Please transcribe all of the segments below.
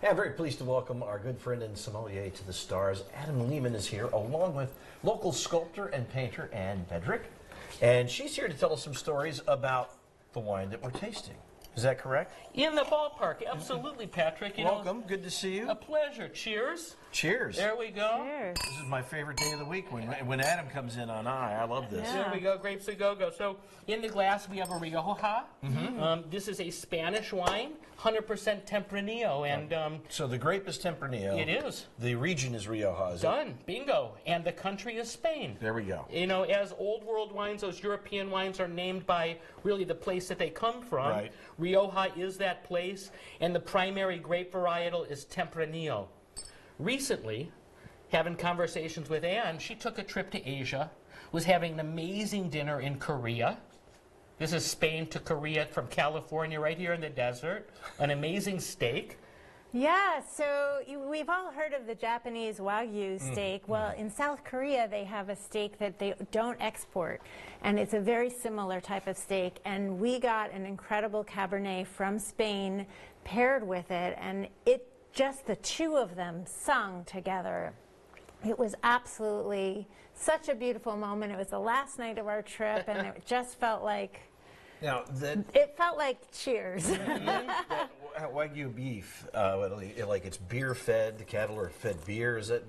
Yeah, I'm very pleased to welcome our good friend and sommelier to the stars. Adam Leemon is here, along with local sculptor and painter Ann Bedrick. And she's here to tell us some stories about the wine that we're tasting. Is that correct? In the ballpark, absolutely, Patrick. Welcome, good to see you. A pleasure. Cheers. Cheers. There we go. Cheers. This is my favorite day of the week when Adam comes in on I love this. Yeah. There we go. Grapes a go-go. So in the glass we have a Rioja. This is a Spanish wine, 100% Tempranillo, and So the grape is Tempranillo. it is The region is Rioja, is it? done. Bingo. And the country is Spain. There we go. You know, as old world wines, those European wines are named by really the place that they come from. Right. Rioja is that place, and the primary grape varietal is Tempranillo. Recently, having conversations with Ann, she took a trip to Asia, was having an amazing dinner in Korea. This is Spain to Korea from California, right here in the desert. An amazing steak. Yeah, so we've all heard of the Japanese Wagyu steak. Well, in South Korea, they have a steak that they don't export, and it's a very similar type of steak. And we got an incredible Cabernet from Spain paired with it, and just the two of them sung together. It was absolutely such a beautiful moment. It was the last night of our trip, and it just felt like Now, it felt like cheers. that Wagyu beef, like it's beer fed, the cattle are fed beer, is it?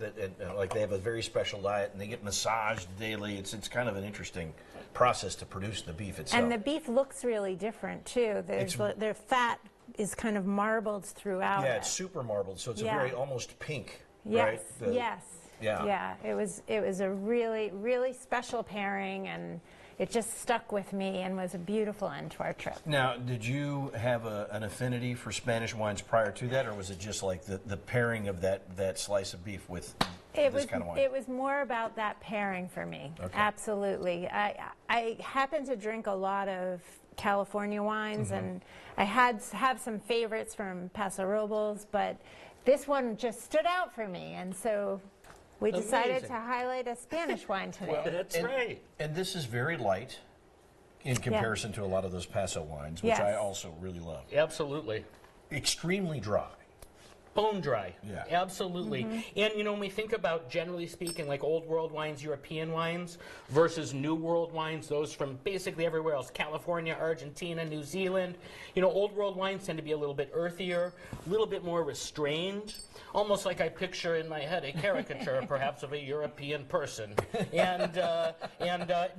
Like they have a very special diet and they get massaged daily. It's kind of an interesting process to produce the beef itself. And the beef looks really different too. Their fat is kind of marbled throughout. Yeah, it's super marbled, so it's a Yeah. very almost pink, Yes, right? yes. Yeah. Yeah, it was a really, really special pairing, and it just stuck with me and was a beautiful end to our trip. Now, did you have an affinity for Spanish wines prior to that, or was it just like the pairing of that slice of beef with this kind of wine? It was more about that pairing for me. Okay. Absolutely. I happen to drink a lot of California wines, and I have some favorites from Paso Robles, but this one just stood out for me, and so we decided Amazing. to highlight a Spanish wine today. Well, that's right. And this is very light in comparison to a lot of those Paso wines, which Yes. I also really love. Absolutely. Extremely dry. Bone dry. Yeah. Absolutely. And you know, when we think about, generally speaking, like old world wines, European wines, versus new world wines, those from basically everywhere else, California, Argentina, New Zealand, you know, old world wines tend to be a little bit earthier, a little bit more restrained, almost like I picture in my head a caricature perhaps of a European person. And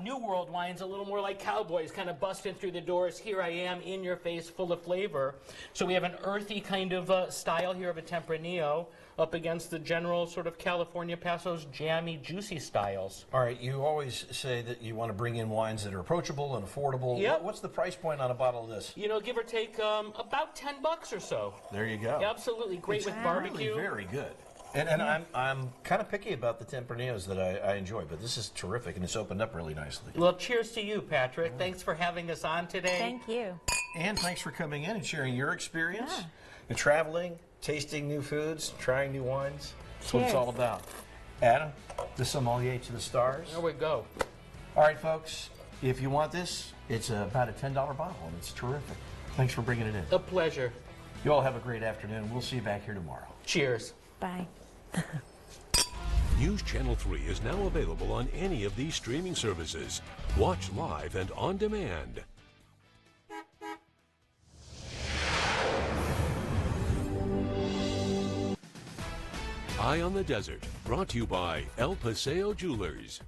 new world wines a little more like cowboys, kind of busting through the doors. Here I am, in your face, full of flavor. So we have an earthy kind of style here of a Tempranillo up against the general sort of California Paso's jammy, juicy styles. All right, you always say that you want to bring in wines that are approachable and affordable. Yep. What's the price point on a bottle of this? You know, give or take about $10 or so. There you go. Absolutely great with Really barbecue. very good. And I'm kind of picky about the Tempranillos that I enjoy, but this is terrific, and it's opened up really nicely. Well, cheers to you, Patrick. Thanks for having us on today. Thank you. And thanks for coming in and sharing your experience Yeah. and traveling, tasting new foods, trying new wines. That's what it's Cheers. all about. Adam, the sommelier to the stars. There we go. All right, folks, if you want this, it's about a $10 bottle, and it's terrific. Thanks for bringing it in. A pleasure. You all have a great afternoon. We'll see you back here tomorrow. Cheers. Bye. News Channel 3 is now available on any of these streaming services. Watch live and on demand. Eye on the Desert, brought to you by El Paseo Jewelers.